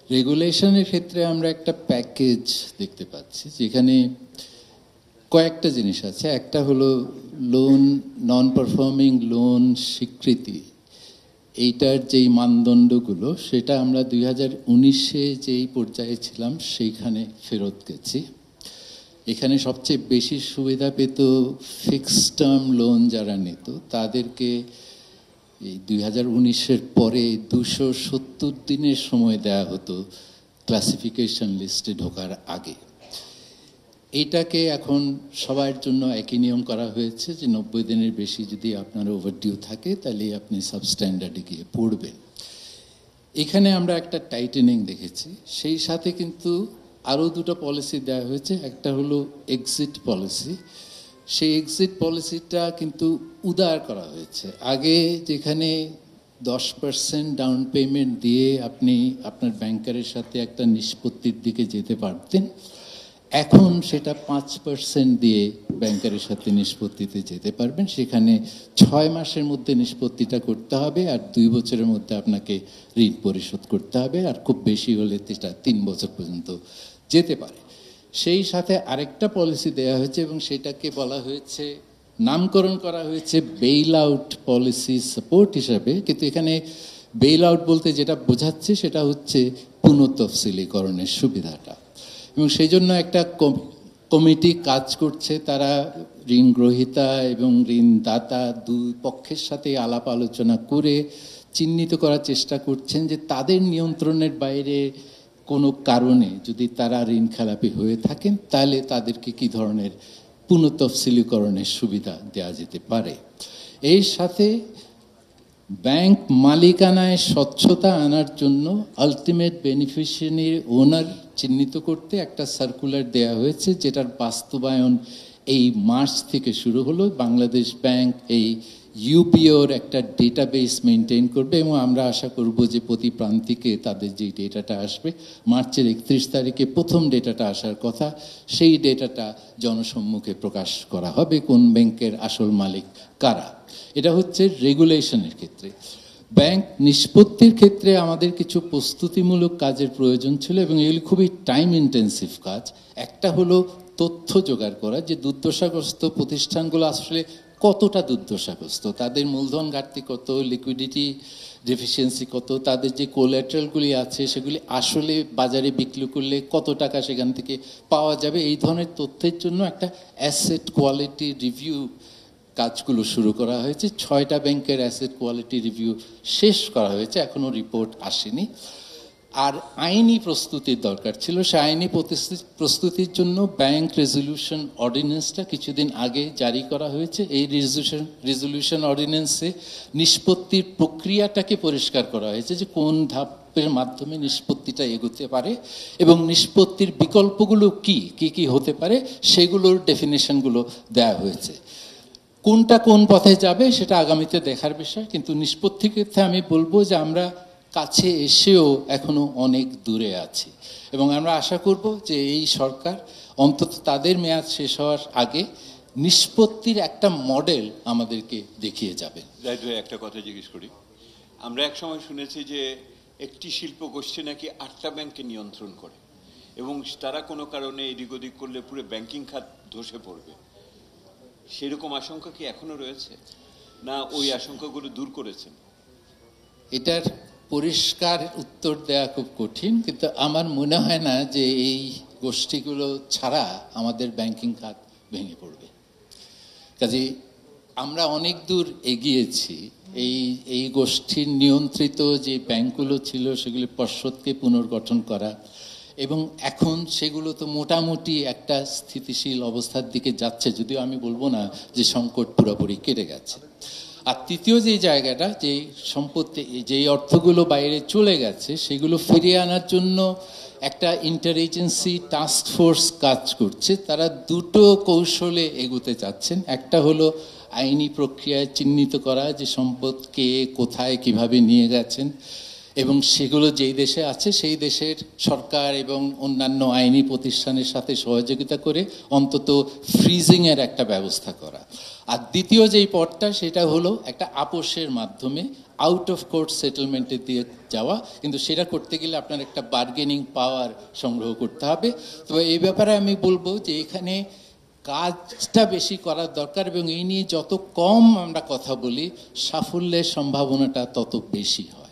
রেগুলেশনের ক্ষেত্রে আমরা একটা প্যাকেজ দেখতে পাচ্ছি, যেখানে কয়েকটা জিনিস আছে। একটা হলো লোন, নন পারফর্মিং লোন স্বীকৃতি, এইটার যেই মানদণ্ডগুলো, সেটা আমরা 2019-এ যেই পর্যায়ে ছিলাম সেইখানে ফেরত গেছি। এখানে সবচেয়ে বেশি সুবিধা পেত ফিক্সড টার্ম লোন যারা নিত, তাদেরকে এই 2019-এর পরে 270 দিনের সময় দেয়া হতো ক্লাসিফিকেশন লিস্টে ঢোকার আগে। এইটাকে এখন সবার জন্য একই নিয়ম করা হয়েছে যে 90 দিনের বেশি যদি আপনার ওভারডিউ থাকে তাহলে আপনি সাবস্ট্যান্ডার্ডে গিয়ে পড়বেন। এখানে আমরা একটা টাইটেনিং দেখেছি। সেই সাথে কিন্তু আরও দুটো পলিসি দেওয়া হয়েছে। একটা হলো এক্সিট পলিসি। সেই এক্সিট পলিসিটা কিন্তু উদার করা হয়েছে। আগে যেখানে 10% ডাউন পেমেন্ট দিয়ে আপনি আপনার ব্যাংকারের সাথে একটা নিষ্পত্তির দিকে যেতে পারতেন, এখন সেটা 5% দিয়ে ব্যাংকারের সাথে নিষ্পত্তিতে যেতে পারবেন। সেখানে 6 মাসের মধ্যে নিষ্পত্তিটা করতে হবে, আর 2 বছরের মধ্যে আপনাকে ঋণ পরিশোধ করতে হবে, আর খুব বেশি হলে সেটা 3 বছর পর্যন্ত যেতে পারে। সেই সাথে আরেকটা পলিসি দেওয়া হয়েছে এবং সেটাকে বলা হয়েছে, নামকরণ করা হয়েছে বেইল আউট পলিসি সাপোর্ট হিসাবে। কিন্তু এখানে বেইল আউট বলতে যেটা বোঝাচ্ছে সেটা হচ্ছে পুনঃতফসিলীকরণের সুবিধাটা। এবং সেই জন্য একটা কমিটি কাজ করছে। তারা ঋণ গ্রহীতা এবং ঋণদাতা দুই পক্ষের সাথে আলাপ আলোচনা করে চিহ্নিত করার চেষ্টা করছেন যে তাদের নিয়ন্ত্রণের বাইরে কোনো কারণে যদি তারা ঋণ খেলাপি হয়ে থাকেন, তাহলে তাদেরকে কী ধরনের পুনঃতফসিলীকরণের সুবিধা দেওয়া যেতে পারে। এর সাথে ব্যাংক মালিকানায় স্বচ্ছতা আনার জন্য আলটিমেট বেনিফিশিয়ারি ওনার চিহ্নিত করতে একটা সার্কুলার দেয়া হয়েছে, যেটার বাস্তবায়ন এই মার্চ থেকে শুরু হলো। বাংলাদেশ ব্যাংক এই ইউপিওর একটা ডেটাবেস মেনটেন করবে এবং আমরা আশা করব যে প্রতি প্রান্তিকে তাদের যে ডেটাটা আসবে, মার্চের 31 তারিখে প্রথম ডেটাটা আসার কথা, সেই ডেটাটা জনসম্মুখে প্রকাশ করা হবে, কোন ব্যাংকের আসল মালিক কারা। এটা হচ্ছে রেগুলেশনের ক্ষেত্রে। ব্যাংক নিষ্পত্তির ক্ষেত্রে আমাদের কিছু প্রস্তুতিমূলক কাজের প্রয়োজন ছিল এবং এগুলি খুবই টাইম ইন্টেন্সিভ কাজ। একটা হলো তথ্য জোগাড় করা, যে দুর্দশাগ্রস্ত প্রতিষ্ঠানগুলো আসলে কতটা দুর্দশাগ্রস্ত, তাদের মূলধন ঘাটতি কত, লিকুইডিটি ডেফিসিয়েন্সি কত, তাদের যে কোল্যাটারালগুলি আছে সেগুলি আসলে বাজারে বিক্রি করলে কত টাকা সেখান থেকে পাওয়া যাবে। এই ধরনের তথ্যের জন্য একটা অ্যাসেট কোয়ালিটি রিভিউ কাজগুলো শুরু করা হয়েছে। 6টা ব্যাংকের অ্যাসেট কোয়ালিটি রিভিউ শেষ করা হয়েছে, এখনও রিপোর্ট আসেনি। আর আইনি প্রস্তুতির দরকার ছিল। সে আইনি প্রস্তুতির জন্য ব্যাংক রেজলিউশন অর্ডিন্যান্সটা কিছুদিন আগে জারি করা হয়েছে। এই রেজলিউশন অর্ডিন্যান্সে নিষ্পত্তির প্রক্রিয়াটাকে পরিষ্কার করা হয়েছে, যে কোন ধাপের মাধ্যমে নিষ্পত্তিটা এগোতে পারে এবং নিষ্পত্তির বিকল্পগুলো কি কি হতে পারে সেগুলোর ডেফিনেশনগুলো দেওয়া হয়েছে। কোনটা কোন পথে যাবে সেটা আগামীতে দেখার বিষয়, কিন্তু নিষ্পত্তির ক্ষেত্রে আমি বলবো যে আমরা কাছে এসেও এখনো অনেক দূরে আছি এবং আমরা আশা করব যে এই সরকার অন্তত তাদের মেয়াদ শেষ হওয়ার আগে নিষ্পত্তির একটা মডেল আমাদেরকে দেখিয়ে যাবে। রাইট ভাই, একটা কথা জিজ্ঞেস করি। আমরা এক সময় শুনেছি যে একটি শিল্প গোষ্ঠী নাকি 8টা ব্যাংককে নিয়ন্ত্রণ করে এবং তারা কোনো কারণে এদিক ওদিক করলে পুরো ব্যাংকিং খাত ধসে পড়বে। সেরকম আশঙ্কা কি এখনো রয়েছে, না ওই আশঙ্কাগুলো দূর করেছেন? এটার পরিষ্কার উত্তর দেওয়া খুব কঠিন, কিন্তু আমার মনে হয় না যে এই গোষ্ঠীগুলো ছাড়া আমাদের ব্যাংকিং খাত ভেঙে পড়বে। কাজে আমরা অনেক দূর এগিয়েছি। এই গোষ্ঠীর নিয়ন্ত্রিত যে ব্যাংকগুলো ছিল সেগুলি পর্ষদকে পুনর্গঠন করা, এবং এখন সেগুলো তো মোটামুটি একটা স্থিতিশীল অবস্থার দিকে যাচ্ছে, যদিও আমি বলবো না যে সংকট পুরোপুরি কেটে গেছে। আর তৃতীয় যে জায়গাটা, যে সম্পত্তি, যেই অর্থগুলো বাইরে চলে গেছে সেগুলো ফিরিয়ে আনার জন্য একটা ইন্টার এজেন্সি টাস্ক ফোর্স কাজ করছে। তারা দুটো কৌশলে এগোতে চাচ্ছেন। একটা হলো আইনি প্রক্রিয়ায় চিহ্নিত করা যে সম্পদ কে কোথায় কিভাবে নিয়ে গেছেন, এবং সেগুলো যেই দেশে আছে সেই দেশের সরকার এবং অন্যান্য আইনি প্রতিষ্ঠানের সাথে সহযোগিতা করে অন্তত ফ্রিজিংয়ের একটা ব্যবস্থা করা। আর দ্বিতীয় যেই পথটা সেটা হলো একটা আপোষের মাধ্যমে আউট অফ কোর্ট সেটেলমেন্টে দিয়ে যাওয়া, কিন্তু সেটা করতে গেলে আপনার একটা বার্গেনিং পাওয়ার সংগ্রহ করতে হবে। তো এই ব্যাপারে আমি বলবো যে এখানে কাজটা বেশি করার দরকার, এবং এই নিয়ে যত কম আমরা কথা বলি সাফল্যের সম্ভাবনাটা তত বেশি হয়।